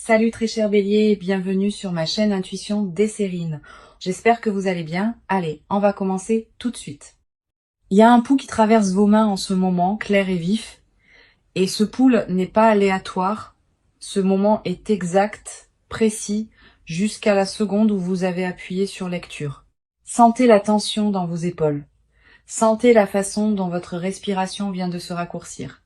Salut très cher Bélier, bienvenue sur ma chaîne Intuition Desserine. J'espère que vous allez bien. Allez, on va commencer tout de suite. Il y a un pouls qui traverse vos mains en ce moment, clair et vif. Et ce pouls n'est pas aléatoire. Ce moment est exact, précis, jusqu'à la seconde où vous avez appuyé sur lecture. Sentez la tension dans vos épaules. Sentez la façon dont votre respiration vient de se raccourcir.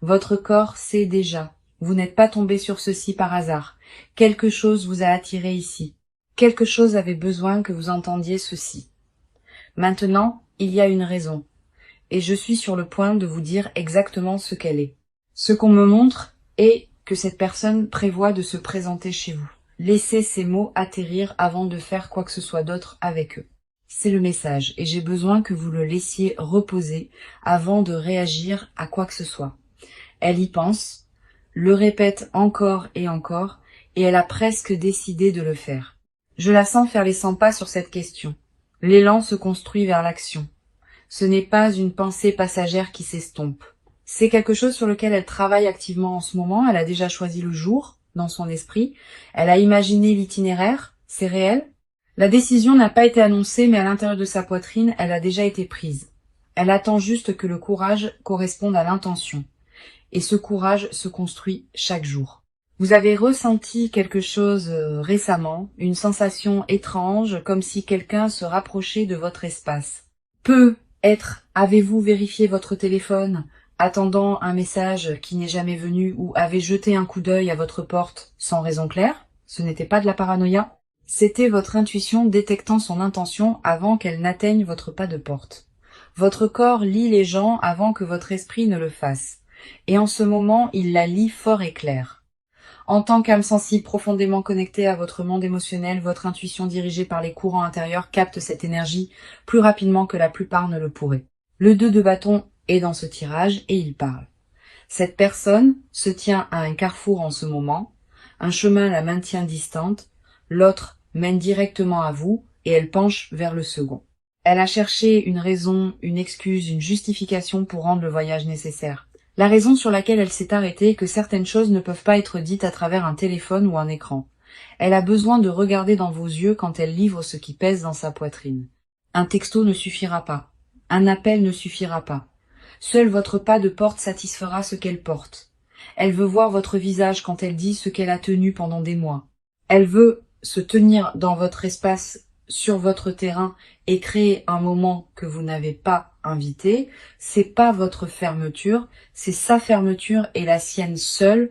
Votre corps sait déjà. Vous n'êtes pas tombé sur ceci par hasard. Quelque chose vous a attiré ici. Quelque chose avait besoin que vous entendiez ceci. Maintenant, il y a une raison. Et je suis sur le point de vous dire exactement ce qu'elle est. Ce qu'on me montre est que cette personne prévoit de se présenter chez vous. Laissez ces mots atterrir avant de faire quoi que ce soit d'autre avec eux. C'est le message et j'ai besoin que vous le laissiez reposer avant de réagir à quoi que ce soit. Elle y pense, le répète encore et elle a presque décidé de le faire. Je la sens faire les 100 pas sur cette question. L'élan se construit vers l'action. Ce n'est pas une pensée passagère qui s'estompe. C'est quelque chose sur lequel elle travaille activement en ce moment. Elle a déjà choisi le jour dans son esprit. Elle a imaginé l'itinéraire. C'est réel. La décision n'a pas été annoncée, mais à l'intérieur de sa poitrine, elle a déjà été prise. Elle attend juste que le courage corresponde à l'intention. Et ce courage se construit chaque jour. Vous avez ressenti quelque chose récemment, une sensation étrange, comme si quelqu'un se rapprochait de votre espace. Peut-être avez-vous vérifié votre téléphone, attendant un message qui n'est jamais venu, ou avez jeté un coup d'œil à votre porte sans raison claire. Ce n'était pas de la paranoïa. C'était votre intuition détectant son intention avant qu'elle n'atteigne votre pas de porte. Votre corps lit les gens avant que votre esprit ne le fasse. Et en ce moment, il la lit fort et clair. En tant qu'âme sensible profondément connectée à votre monde émotionnel, votre intuition dirigée par les courants intérieurs capte cette énergie plus rapidement que la plupart ne le pourraient. Le 2 de bâton est dans ce tirage et il parle. Cette personne se tient à un carrefour en ce moment, un chemin la maintient distante, l'autre mène directement à vous et elle penche vers le second. Elle a cherché une raison, une excuse, une justification pour rendre le voyage nécessaire. La raison sur laquelle elle s'est arrêtée est que certaines choses ne peuvent pas être dites à travers un téléphone ou un écran. Elle a besoin de regarder dans vos yeux quand elle livre ce qui pèse dans sa poitrine. Un texto ne suffira pas. Un appel ne suffira pas. Seul votre pas de porte satisfera ce qu'elle porte. Elle veut voir votre visage quand elle dit ce qu'elle a tenu pendant des mois. Elle veut se tenir dans votre espace, sur votre terrain et créer un moment que vous n'avez pas invité. C'est pas votre fermeture, c'est sa fermeture et la sienne seule.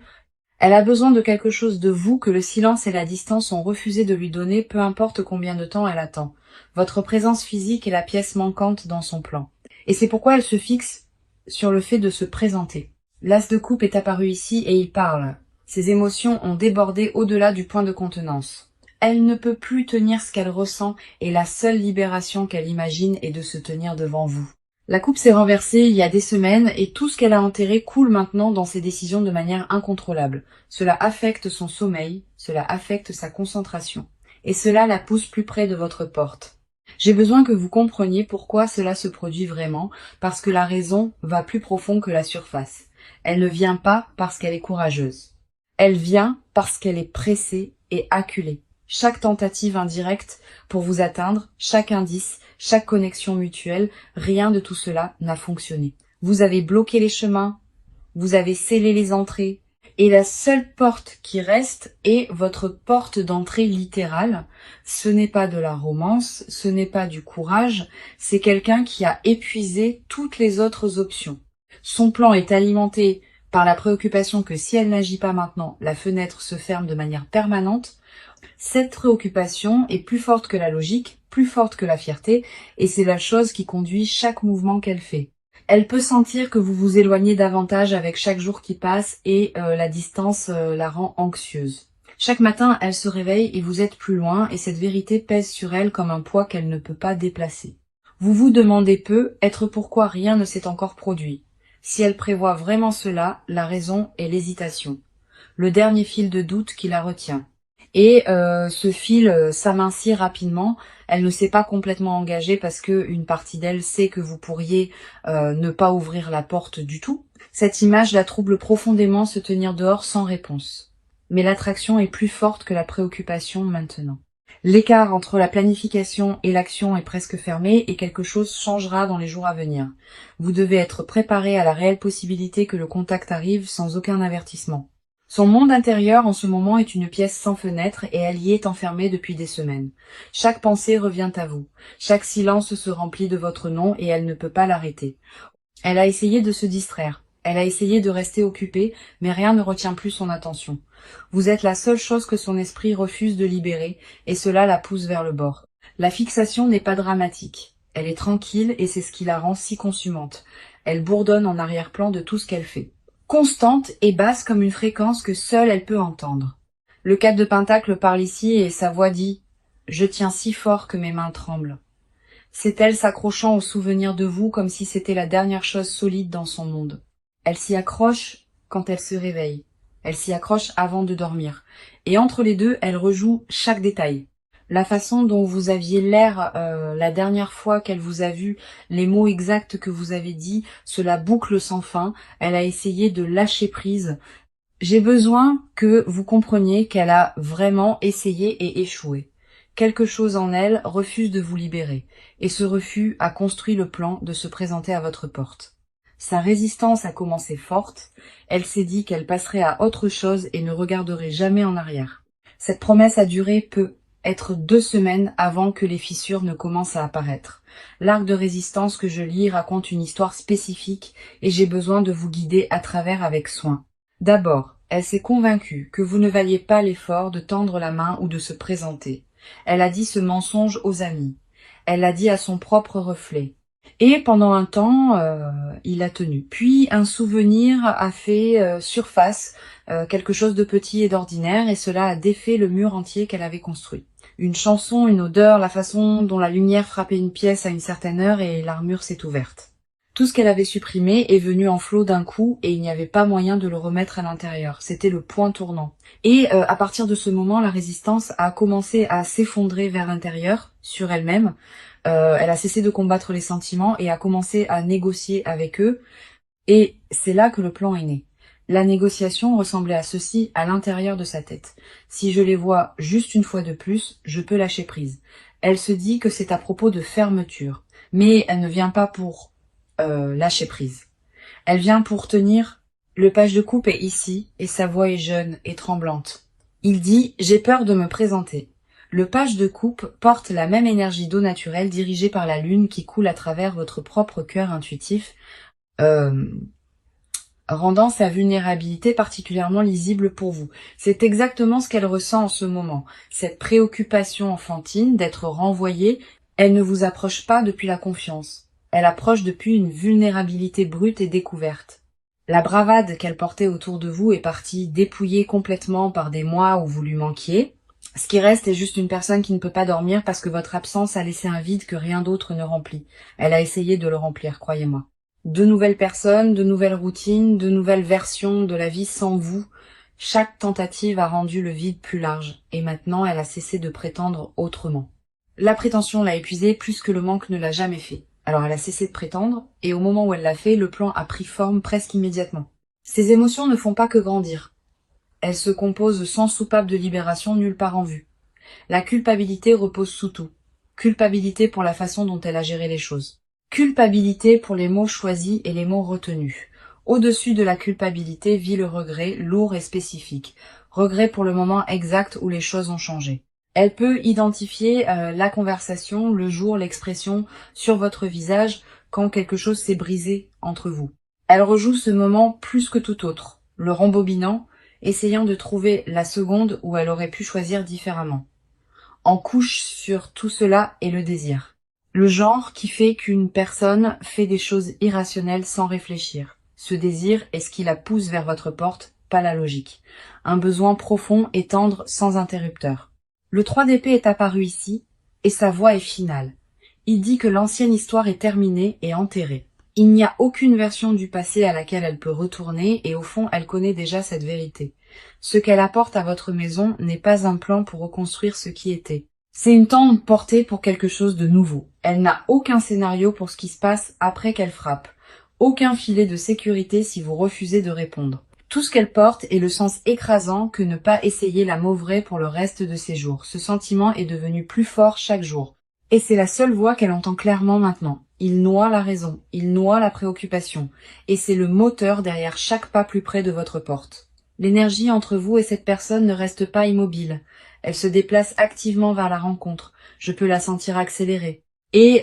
Elle a besoin de quelque chose de vous que le silence et la distance ont refusé de lui donner, peu importe combien de temps elle attend. Votre présence physique est la pièce manquante dans son plan. Et c'est pourquoi elle se fixe sur le fait de se présenter. L'as de coupe est apparu ici et il parle. Ses émotions ont débordé au-delà du point de contenance. Elle ne peut plus tenir ce qu'elle ressent et la seule libération qu'elle imagine est de se tenir devant vous. La coupe s'est renversée il y a des semaines et tout ce qu'elle a enterré coule maintenant dans ses décisions de manière incontrôlable. Cela affecte son sommeil, cela affecte sa concentration. Et cela la pousse plus près de votre porte. J'ai besoin que vous compreniez pourquoi cela se produit vraiment, parce que la raison va plus profond que la surface. Elle ne vient pas parce qu'elle est courageuse. Elle vient parce qu'elle est pressée et acculée. Chaque tentative indirecte pour vous atteindre, chaque indice, chaque connexion mutuelle, rien de tout cela n'a fonctionné. Vous avez bloqué les chemins, vous avez scellé les entrées, et la seule porte qui reste est votre porte d'entrée littérale. Ce n'est pas de la romance, ce n'est pas du courage, c'est quelqu'un qui a épuisé toutes les autres options. Son plan est alimenté par la préoccupation que si elle n'agit pas maintenant, la fenêtre se ferme de manière permanente. Cette préoccupation est plus forte que la logique, plus forte que la fierté, et c'est la chose qui conduit chaque mouvement qu'elle fait. Elle peut sentir que vous vous éloignez davantage avec chaque jour qui passe et la distance la rend anxieuse. Chaque matin, elle se réveille et vous êtes plus loin et cette vérité pèse sur elle comme un poids qu'elle ne peut pas déplacer. Vous vous demandez peut-être pourquoi rien ne s'est encore produit. Si elle prévoit vraiment cela, la raison est l'hésitation. Le dernier fil de doute qui la retient. Et ce fil s'amincit rapidement. Elle ne s'est pas complètement engagée parce que une partie d'elle sait que vous pourriez ne pas ouvrir la porte du tout. Cette image la trouble profondément, se tenir dehors sans réponse. mais l'attraction est plus forte que la préoccupation maintenant. L'écart entre la planification et l'action est presque fermé et quelque chose changera dans les jours à venir. Vous devez être préparé à la réelle possibilité que le contact arrive sans aucun avertissement. Son monde intérieur en ce moment est une pièce sans fenêtre et elle y est enfermée depuis des semaines. Chaque pensée revient à vous. Chaque silence se remplit de votre nom et elle ne peut pas l'arrêter. Elle a essayé de se distraire. Elle a essayé de rester occupée, mais rien ne retient plus son attention. Vous êtes la seule chose que son esprit refuse de libérer, et cela la pousse vers le bord. La fixation n'est pas dramatique. Elle est tranquille, et c'est ce qui la rend si consumante. Elle bourdonne en arrière-plan de tout ce qu'elle fait. Constante et basse comme une fréquence que seule elle peut entendre. Le 4 de Pentacle parle ici, et sa voix dit « Je tiens si fort que mes mains tremblent ». C'est elle s'accrochant au souvenir de vous comme si c'était la dernière chose solide dans son monde. Elle s'y accroche quand elle se réveille. Elle s'y accroche avant de dormir. Et entre les deux, elle rejoue chaque détail. La façon dont vous aviez l'air la dernière fois qu'elle vous a vu, les mots exacts que vous avez dit, cela boucle sans fin. Elle a essayé de lâcher prise. J'ai besoin que vous compreniez qu'elle a vraiment essayé et échoué. Quelque chose en elle refuse de vous libérer, et ce refus a construit le plan de se présenter à votre porte. Sa résistance a commencé forte, elle s'est dit qu'elle passerait à autre chose et ne regarderait jamais en arrière. Cette promesse a duré peut être 2 semaines avant que les fissures ne commencent à apparaître. L'arc de résistance que je lis raconte une histoire spécifique et j'ai besoin de vous guider à travers avec soin. D'abord, elle s'est convaincue que vous ne valiez pas l'effort de tendre la main ou de se présenter. Elle a dit ce mensonge aux amis. Elle l'a dit à son propre reflet. Et pendant un temps, il a tenu. Puis un souvenir a fait surface, quelque chose de petit et d'ordinaire, et cela a défait le mur entier qu'elle avait construit. Une chanson, une odeur, la façon dont la lumière frappait une pièce à une certaine heure et l'armure s'est ouverte. Tout ce qu'elle avait supprimé est venu en flot d'un coup et il n'y avait pas moyen de le remettre à l'intérieur. C'était le point tournant. Et à partir de ce moment, la résistance a commencé à s'effondrer vers l'intérieur, sur elle-même. Elle a cessé de combattre les sentiments et a commencé à négocier avec eux. Et c'est là que le plan est né. La négociation ressemblait à ceci à l'intérieur de sa tête. Si je les vois juste une fois de plus, je peux lâcher prise. Elle se dit que c'est à propos de fermeture. Mais elle ne vient pas pour lâcher prise. Elle vient pour tenir. Le page de coupe est ici et sa voix est jeune et tremblante. Il dit « J'ai peur de me présenter ». Le page de coupe porte la même énergie d'eau naturelle dirigée par la lune qui coule à travers votre propre cœur intuitif, rendant sa vulnérabilité particulièrement lisible pour vous. C'est exactement ce qu'elle ressent en ce moment. Cette préoccupation enfantine d'être renvoyée, elle ne vous approche pas depuis la confiance. Elle approche depuis une vulnérabilité brute et découverte. La bravade qu'elle portait autour de vous est partie dépouillée complètement par des mois où vous lui manquiez. Ce qui reste est juste une personne qui ne peut pas dormir parce que votre absence a laissé un vide que rien d'autre ne remplit. Elle a essayé de le remplir, croyez-moi. De nouvelles personnes, de nouvelles routines, de nouvelles versions de la vie sans vous. Chaque tentative a rendu le vide plus large, et maintenant elle a cessé de prétendre autrement. La prétention l'a épuisée plus que le manque ne l'a jamais fait. Alors elle a cessé de prétendre, et au moment où elle l'a fait, le plan a pris forme presque immédiatement. Ses émotions ne font pas que grandir. Elles se composent sans soupape de libération nulle part en vue. La culpabilité repose sous tout. Culpabilité pour la façon dont elle a géré les choses. Culpabilité pour les mots choisis et les mots retenus. Au-dessus de la culpabilité vit le regret, lourd et spécifique. Regret pour le moment exact où les choses ont changé. Elle peut identifier la conversation, le jour, l'expression sur votre visage quand quelque chose s'est brisé entre vous. Elle rejoue ce moment plus que tout autre, le rembobinant, essayant de trouver la seconde où elle aurait pu choisir différemment. En couche sur tout cela est le désir. Le genre qui fait qu'une personne fait des choses irrationnelles sans réfléchir. Ce désir est ce qui la pousse vers votre porte, pas la logique. Un besoin profond et tendre sans interrupteur. Le 3 d'épée est apparu ici, et sa voix est finale. Il dit que l'ancienne histoire est terminée et enterrée. Il n'y a aucune version du passé à laquelle elle peut retourner, et au fond, elle connaît déjà cette vérité. Ce qu'elle apporte à votre maison n'est pas un plan pour reconstruire ce qui était. C'est une tente portée pour quelque chose de nouveau. Elle n'a aucun scénario pour ce qui se passe après qu'elle frappe. Aucun filet de sécurité si vous refusez de répondre. Tout ce qu'elle porte est le sens écrasant que ne pas essayer la mauvaise pour le reste de ses jours. Ce sentiment est devenu plus fort chaque jour. Et c'est la seule voix qu'elle entend clairement maintenant. Il noie la raison, il noie la préoccupation. Et c'est le moteur derrière chaque pas plus près de votre porte. L'énergie entre vous et cette personne ne reste pas immobile. Elle se déplace activement vers la rencontre. Je peux la sentir accélérer. Et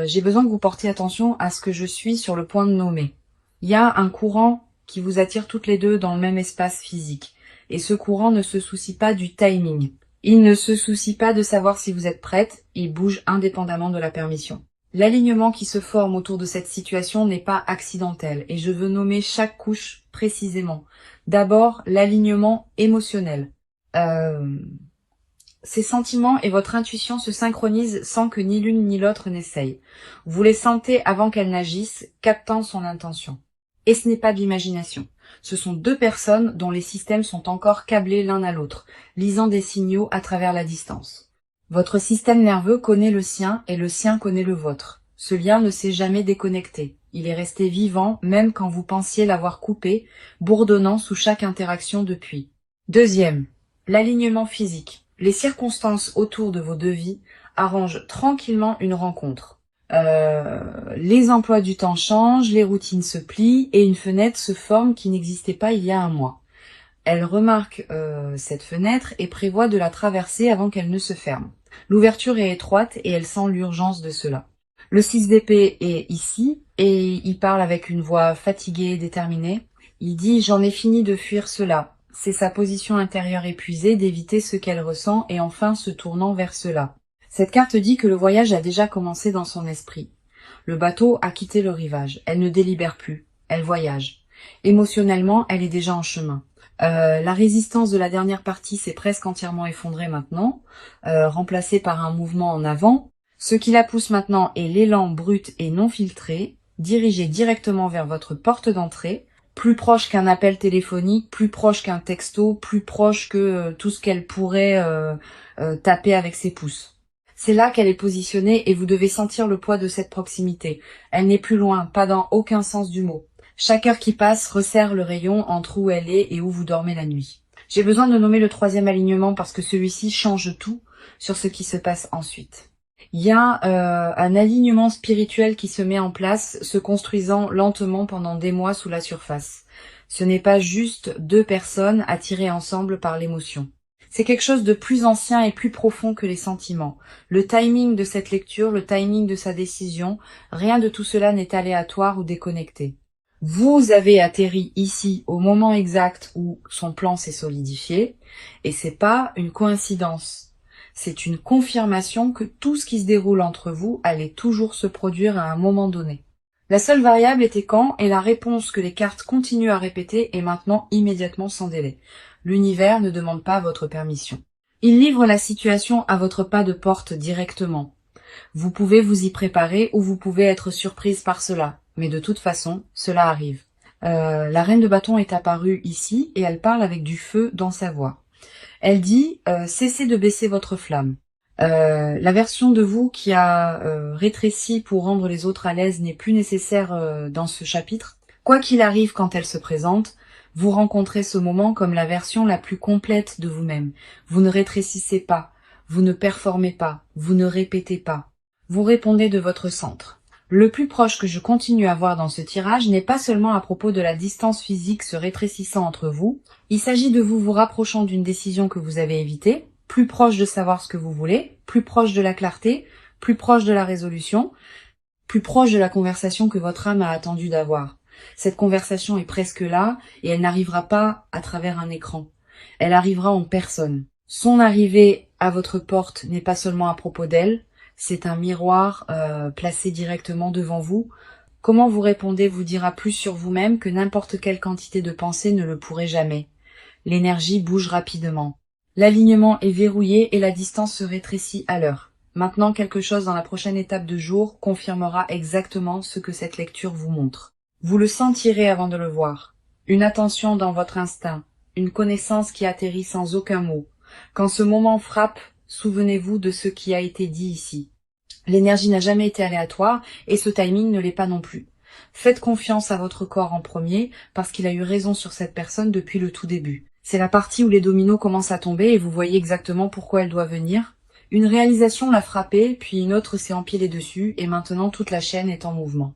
j'ai besoin que vous portiez attention à ce que je suis sur le point de nommer. Il y a un courant qui vous attire toutes les deux dans le même espace physique. Et ce courant ne se soucie pas du timing. Il ne se soucie pas de savoir si vous êtes prête, il bouge indépendamment de la permission. L'alignement qui se forme autour de cette situation n'est pas accidentel et je veux nommer chaque couche précisément. D'abord, l'alignement émotionnel. Ces sentiments et votre intuition se synchronisent sans que ni l'une ni l'autre n'essaye. Vous les sentez avant qu'elles n'agissent, captant son intention. Et ce n'est pas de l'imagination. Ce sont deux personnes dont les systèmes sont encore câblés l'un à l'autre, lisant des signaux à travers la distance. Votre système nerveux connaît le sien et le sien connaît le vôtre. Ce lien ne s'est jamais déconnecté. Il est resté vivant même quand vous pensiez l'avoir coupé, bourdonnant sous chaque interaction depuis. Deuxième, l'alignement physique. Les circonstances autour de vos deux vies arrangent tranquillement une rencontre. Les emplois du temps changent, les routines se plient et une fenêtre se forme qui n'existait pas il y a un mois. Elle remarque cette fenêtre et prévoit de la traverser avant qu'elle ne se ferme. L'ouverture est étroite et elle sent l'urgence de cela. Le 6 d'épée est ici et il parle avec une voix fatiguée et déterminée. Il dit « J'en ai fini de fuir cela ». C'est sa position intérieure épuisée d'éviter ce qu'elle ressent et enfin se tournant vers cela. Cette carte dit que le voyage a déjà commencé dans son esprit. Le bateau a quitté le rivage. Elle ne délibère plus. Elle voyage. Émotionnellement, elle est déjà en chemin. La résistance de la dernière partie s'est presque entièrement effondrée maintenant, remplacée par un mouvement en avant. Ce qui la pousse maintenant est l'élan brut et non filtré, dirigé directement vers votre porte d'entrée, plus proche qu'un appel téléphonique, plus proche qu'un texto, plus proche que tout ce qu'elle pourrait taper avec ses pouces. C'est là qu'elle est positionnée et vous devez sentir le poids de cette proximité. Elle n'est plus loin, pas dans aucun sens du mot. Chaque heure qui passe resserre le rayon entre où elle est et où vous dormez la nuit. J'ai besoin de nommer le troisième alignement parce que celui-ci change tout sur ce qui se passe ensuite. Il y a un alignement spirituel qui se met en place, se construisant lentement pendant des mois sous la surface. Ce n'est pas juste deux personnes attirées ensemble par l'émotion. C'est quelque chose de plus ancien et plus profond que les sentiments. Le timing de cette lecture, le timing de sa décision, rien de tout cela n'est aléatoire ou déconnecté. Vous avez atterri ici au moment exact où son plan s'est solidifié, et c'est pas une coïncidence. C'est une confirmation que tout ce qui se déroule entre vous allait toujours se produire à un moment donné. La seule variable était quand, et la réponse que les cartes continuent à répéter est maintenant immédiatement sans délai. L'univers ne demande pas votre permission. Il livre la situation à votre pas de porte directement. Vous pouvez vous y préparer ou vous pouvez être surprise par cela, mais de toute façon, cela arrive. La reine de bâton est apparue ici et elle parle avec du feu dans sa voix. Elle dit cessez de baisser votre flamme. La version de vous qui a rétréci pour rendre les autres à l'aise n'est plus nécessaire dans ce chapitre. Quoi qu'il arrive quand elle se présente, vous rencontrez ce moment comme la version la plus complète de vous-même. Vous ne rétrécissez pas, vous ne performez pas, vous ne répétez pas. Vous répondez de votre centre. Le plus proche que je continue à voir dans ce tirage n'est pas seulement à propos de la distance physique se rétrécissant entre vous, il s'agit de vous rapprochant d'une décision que vous avez évitée, plus proche de savoir ce que vous voulez, plus proche de la clarté, plus proche de la résolution, plus proche de la conversation que votre âme a attendu d'avoir. Cette conversation est presque là et elle n'arrivera pas à travers un écran. Elle arrivera en personne. Son arrivée à votre porte n'est pas seulement à propos d'elle, c'est un miroir placé directement devant vous. Comment vous répondez vous dira plus sur vous-même que n'importe quelle quantité de pensée ne le pourrait jamais. L'énergie bouge rapidement. L'alignement est verrouillé et la distance se rétrécit à l'heure. Maintenant, quelque chose dans la prochaine étape de jour confirmera exactement ce que cette lecture vous montre. Vous le sentirez avant de le voir. Une attention dans votre instinct, une connaissance qui atterrit sans aucun mot. Quand ce moment frappe, souvenez-vous de ce qui a été dit ici. L'énergie n'a jamais été aléatoire et ce timing ne l'est pas non plus. Faites confiance à votre corps en premier, parce qu'il a eu raison sur cette personne depuis le tout début. C'est la partie où les dominos commencent à tomber et vous voyez exactement pourquoi elle doit venir. Une réalisation l'a frappée, puis une autre s'est empilée dessus, et maintenant toute la chaîne est en mouvement.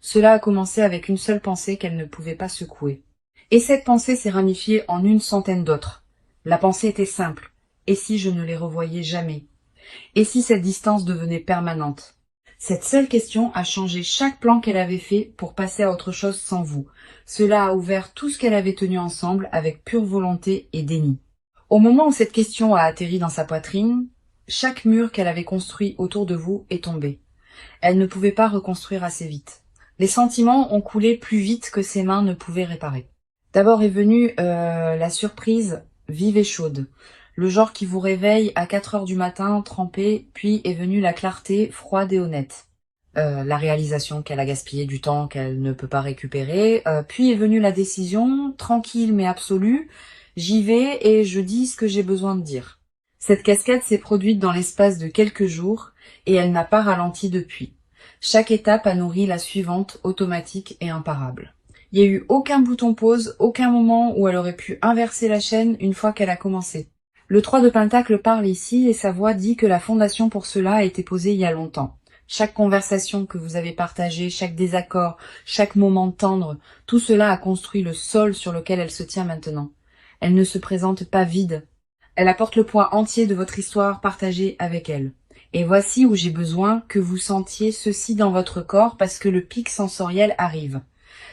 Cela a commencé avec une seule pensée qu'elle ne pouvait pas secouer. Et cette pensée s'est ramifiée en une centaine d'autres. La pensée était simple. Et si je ne les revoyais jamais? Et si cette distance devenait permanente? Cette seule question a changé chaque plan qu'elle avait fait pour passer à autre chose sans vous. Cela a ouvert tout ce qu'elle avait tenu ensemble avec pure volonté et déni. Au moment où cette question a atterri dans sa poitrine, chaque mur qu'elle avait construit autour de vous est tombé. Elle ne pouvait pas reconstruire assez vite. Les sentiments ont coulé plus vite que ses mains ne pouvaient réparer. D'abord est venue la surprise vive et chaude. Le genre qui vous réveille à 4 heures du matin, trempé, puis est venue la clarté froide et honnête. La réalisation qu'elle a gaspillé du temps qu'elle ne peut pas récupérer, puis est venue la décision, tranquille mais absolue, j'y vais et je dis ce que j'ai besoin de dire. Cette cascade s'est produite dans l'espace de quelques jours et elle n'a pas ralenti depuis. Chaque étape a nourri la suivante, automatique et imparable. Il n'y a eu aucun bouton pause, aucun moment où elle aurait pu inverser la chaîne une fois qu'elle a commencé. Le 3 de Pentacle parle ici et sa voix dit que la fondation pour cela a été posée il y a longtemps. Chaque conversation que vous avez partagée, chaque désaccord, chaque moment tendre, tout cela a construit le sol sur lequel elle se tient maintenant. Elle ne se présente pas vide. Elle apporte le poids entier de votre histoire partagée avec elle. Et voici où j'ai besoin que vous sentiez ceci dans votre corps parce que le pic sensoriel arrive.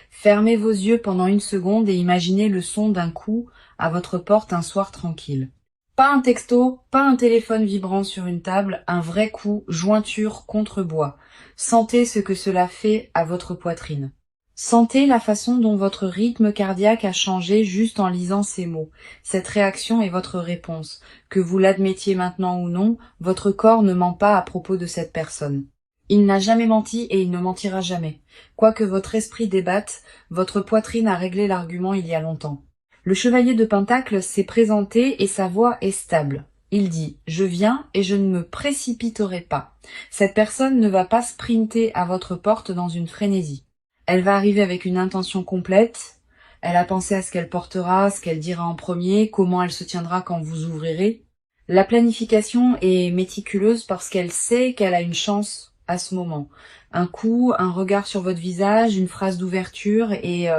Fermez vos yeux pendant une seconde et imaginez le son d'un coup à votre porte un soir tranquille. Pas un texto, pas un téléphone vibrant sur une table, un vrai coup, jointure contre bois. Sentez ce que cela fait à votre poitrine. Sentez la façon dont votre rythme cardiaque a changé juste en lisant ces mots. Cette réaction est votre réponse. Que vous l'admettiez maintenant ou non, votre corps ne ment pas à propos de cette personne. Il n'a jamais menti et il ne mentira jamais. Quoique votre esprit débatte, votre poitrine a réglé l'argument il y a longtemps. Le chevalier de Pentacle s'est présenté et sa voix est stable. Il dit « Je viens et je ne me précipiterai pas ». Cette personne ne va pas sprinter à votre porte dans une frénésie. Elle va arriver avec une intention complète. Elle a pensé à ce qu'elle portera, ce qu'elle dira en premier, comment elle se tiendra quand vous ouvrirez. La planification est méticuleuse parce qu'elle sait qu'elle a une chance à ce moment. Un coup, un regard sur votre visage, une phrase d'ouverture et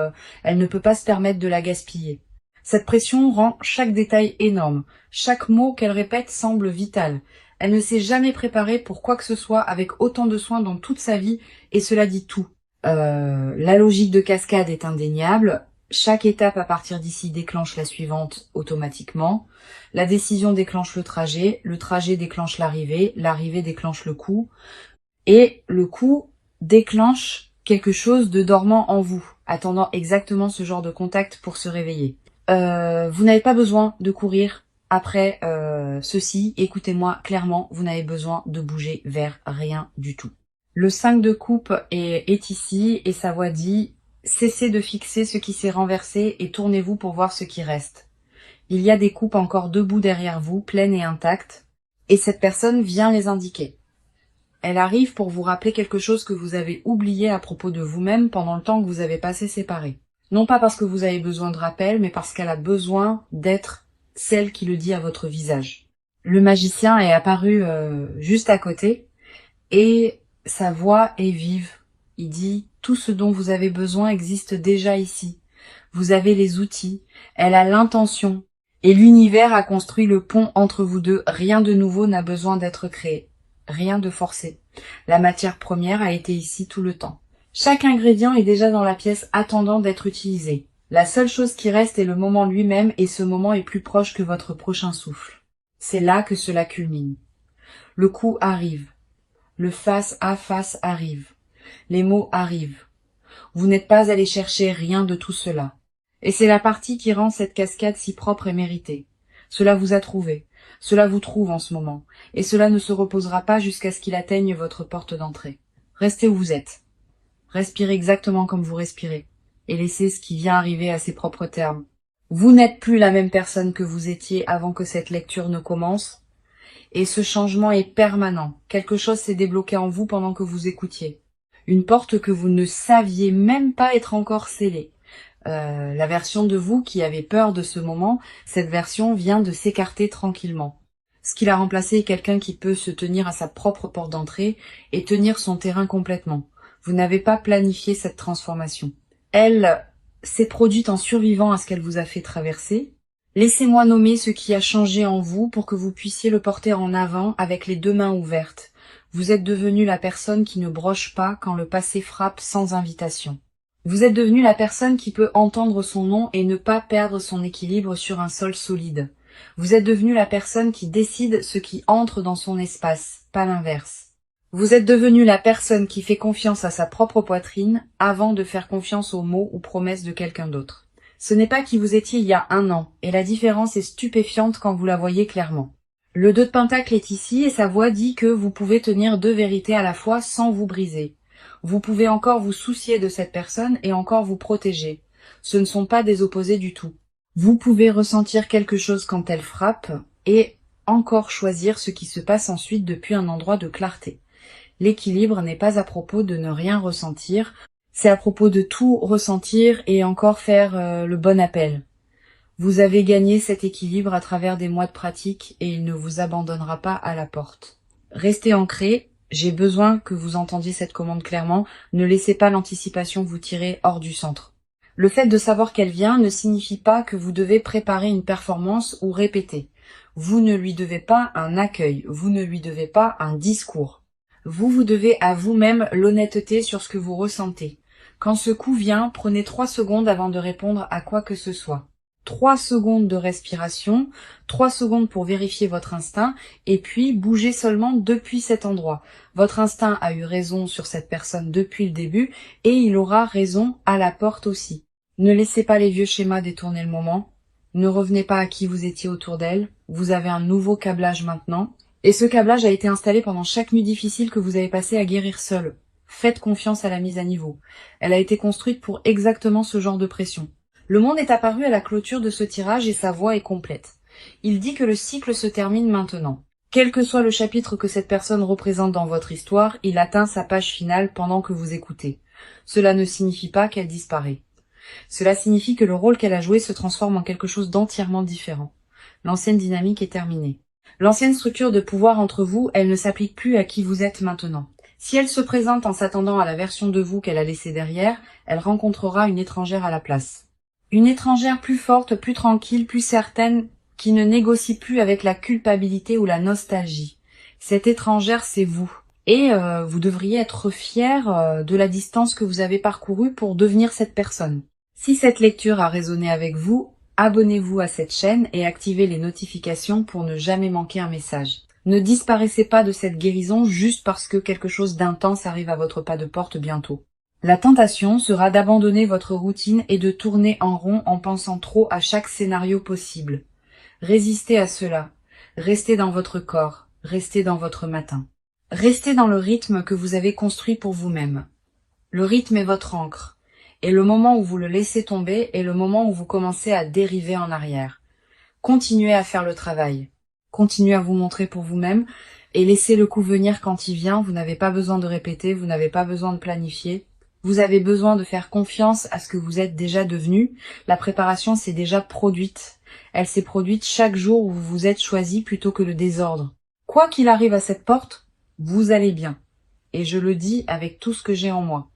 elle ne peut pas se permettre de la gaspiller. Cette pression rend chaque détail énorme. Chaque mot qu'elle répète semble vital. Elle ne s'est jamais préparée pour quoi que ce soit avec autant de soin dans toute sa vie et cela dit tout. La logique de cascade est indéniable. Chaque étape à partir d'ici déclenche la suivante automatiquement. La décision déclenche le trajet déclenche l'arrivée déclenche le coup. Et le coup déclenche quelque chose de dormant en vous, attendant exactement ce genre de contact pour se réveiller. Vous n'avez pas besoin de courir après ceci, écoutez-moi clairement, vous n'avez besoin de bouger vers rien du tout. Le 5 de coupe est ici et sa voix dit « Cessez de fixer ce qui s'est renversé et tournez-vous pour voir ce qui reste. Il y a des coupes encore debout derrière vous, pleines et intactes, et cette personne vient les indiquer. Elle arrive pour vous rappeler quelque chose que vous avez oublié à propos de vous-même pendant le temps que vous avez passé séparés. Non pas parce que vous avez besoin de rappel, mais parce qu'elle a besoin d'être celle qui le dit à votre visage. Le magicien est apparu juste à côté et sa voix est vive. Il dit « Tout ce dont vous avez besoin existe déjà ici. Vous avez les outils. Elle a l'intention. Et l'univers a construit le pont entre vous deux. Rien de nouveau n'a besoin d'être créé. Rien de forcé. La matière première a été ici tout le temps. Chaque ingrédient est déjà dans la pièce attendant d'être utilisé. La seule chose qui reste est le moment lui-même et ce moment est plus proche que votre prochain souffle. C'est là que cela culmine. Le coup arrive. Le face à face arrive. Les mots arrivent. Vous n'êtes pas allé chercher rien de tout cela. Et c'est la partie qui rend cette cascade si propre et méritée. Cela vous a trouvé. Cela vous trouve en ce moment. Et cela ne se reposera pas jusqu'à ce qu'il atteigne votre porte d'entrée. Restez où vous êtes. Respirez exactement comme vous respirez. Et laissez ce qui vient arriver à ses propres termes. Vous n'êtes plus la même personne que vous étiez avant que cette lecture ne commence. Et ce changement est permanent. Quelque chose s'est débloqué en vous pendant que vous écoutiez. Une porte que vous ne saviez même pas être encore scellée. La version de vous qui avait peur de ce moment, cette version vient de s'écarter tranquillement. Ce qui l'a remplacé est quelqu'un qui peut se tenir à sa propre porte d'entrée et tenir son terrain complètement. Vous n'avez pas planifié cette transformation. Elle s'est produite en survivant à ce qu'elle vous a fait traverser. Laissez-moi nommer ce qui a changé en vous pour que vous puissiez le porter en avant avec les deux mains ouvertes. Vous êtes devenu la personne qui ne broche pas quand le passé frappe sans invitation. Vous êtes devenu la personne qui peut entendre son nom et ne pas perdre son équilibre sur un sol solide. Vous êtes devenu la personne qui décide ce qui entre dans son espace, pas l'inverse. Vous êtes devenu la personne qui fait confiance à sa propre poitrine avant de faire confiance aux mots ou promesses de quelqu'un d'autre. Ce n'est pas qui vous étiez il y a un an, et la différence est stupéfiante quand vous la voyez clairement. Le 2 de Pentacle est ici et sa voix dit que vous pouvez tenir deux vérités à la fois sans vous briser. Vous pouvez encore vous soucier de cette personne et encore vous protéger. Ce ne sont pas des opposés du tout. Vous pouvez ressentir quelque chose quand elle frappe et encore choisir ce qui se passe ensuite depuis un endroit de clarté. L'équilibre n'est pas à propos de ne rien ressentir, c'est à propos de tout ressentir et encore faire le bon appel. Vous avez gagné cet équilibre à travers des mois de pratique et il ne vous abandonnera pas à la porte. Restez ancré, j'ai besoin que vous entendiez cette commande clairement, ne laissez pas l'anticipation vous tirer hors du centre. Le fait de savoir qu'elle vient ne signifie pas que vous devez préparer une performance ou répéter. Vous ne lui devez pas un accueil, vous ne lui devez pas un discours. Vous devez à vous-même l'honnêteté sur ce que vous ressentez. Quand ce coup vient, prenez 3 secondes avant de répondre à quoi que ce soit. 3 secondes de respiration, 3 secondes pour vérifier votre instinct, et puis bougez seulement depuis cet endroit. Votre instinct a eu raison sur cette personne depuis le début, et il aura raison à la porte aussi. Ne laissez pas les vieux schémas détourner le moment. Ne revenez pas à qui vous étiez autour d'elle. Vous avez un nouveau câblage maintenant. Et ce câblage a été installé pendant chaque nuit difficile que vous avez passé à guérir seul. Faites confiance à la mise à niveau. Elle a été construite pour exactement ce genre de pression. Le monde est apparu à la clôture de ce tirage et sa voix est complète. Il dit que le cycle se termine maintenant. Quel que soit le chapitre que cette personne représente dans votre histoire, il atteint sa page finale pendant que vous écoutez. Cela ne signifie pas qu'elle disparaît. Cela signifie que le rôle qu'elle a joué se transforme en quelque chose d'entièrement différent. L'ancienne dynamique est terminée. L'ancienne structure de pouvoir entre vous, elle ne s'applique plus à qui vous êtes maintenant. Si elle se présente en s'attendant à la version de vous qu'elle a laissée derrière, elle rencontrera une étrangère à la place. Une étrangère plus forte, plus tranquille, plus certaine, qui ne négocie plus avec la culpabilité ou la nostalgie. Cette étrangère, c'est vous. Et vous devriez être fier de la distance que vous avez parcourue pour devenir cette personne. Si cette lecture a résonné avec vous, abonnez-vous à cette chaîne et activez les notifications pour ne jamais manquer un message. Ne disparaissez pas de cette guérison juste parce que quelque chose d'intense arrive à votre pas de porte bientôt. La tentation sera d'abandonner votre routine et de tourner en rond en pensant trop à chaque scénario possible. Résistez à cela. Restez dans votre corps. Restez dans votre matin. Restez dans le rythme que vous avez construit pour vous-même. Le rythme est votre ancre. Et le moment où vous le laissez tomber est le moment où vous commencez à dériver en arrière. Continuez à faire le travail. Continuez à vous montrer pour vous-même et laissez le coup venir quand il vient. Vous n'avez pas besoin de répéter, vous n'avez pas besoin de planifier. Vous avez besoin de faire confiance à ce que vous êtes déjà devenu. La préparation s'est déjà produite. Elle s'est produite chaque jour où vous vous êtes choisi plutôt que le désordre. Quoi qu'il arrive à cette porte, vous allez bien. Et je le dis avec tout ce que j'ai en moi.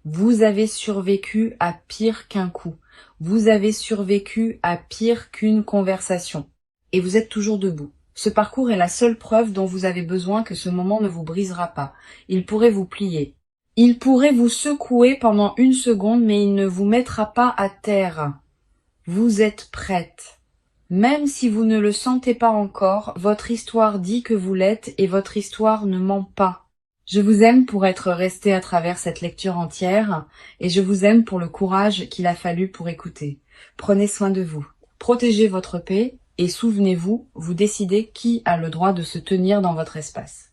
Vous avez survécu à pire qu'un coup. Vous avez survécu à pire qu'une conversation. Et vous êtes toujours debout. Ce parcours est la seule preuve dont vous avez besoin que ce moment ne vous brisera pas. Il pourrait vous plier. Il pourrait vous secouer pendant 1 seconde, mais il ne vous mettra pas à terre. Vous êtes prête. Même si vous ne le sentez pas encore, votre histoire dit que vous l'êtes et votre histoire ne ment pas. Je vous aime pour être resté à travers cette lecture entière et je vous aime pour le courage qu'il a fallu pour écouter. Prenez soin de vous. Protégez votre paix et souvenez-vous, vous décidez qui a le droit de se tenir dans votre espace.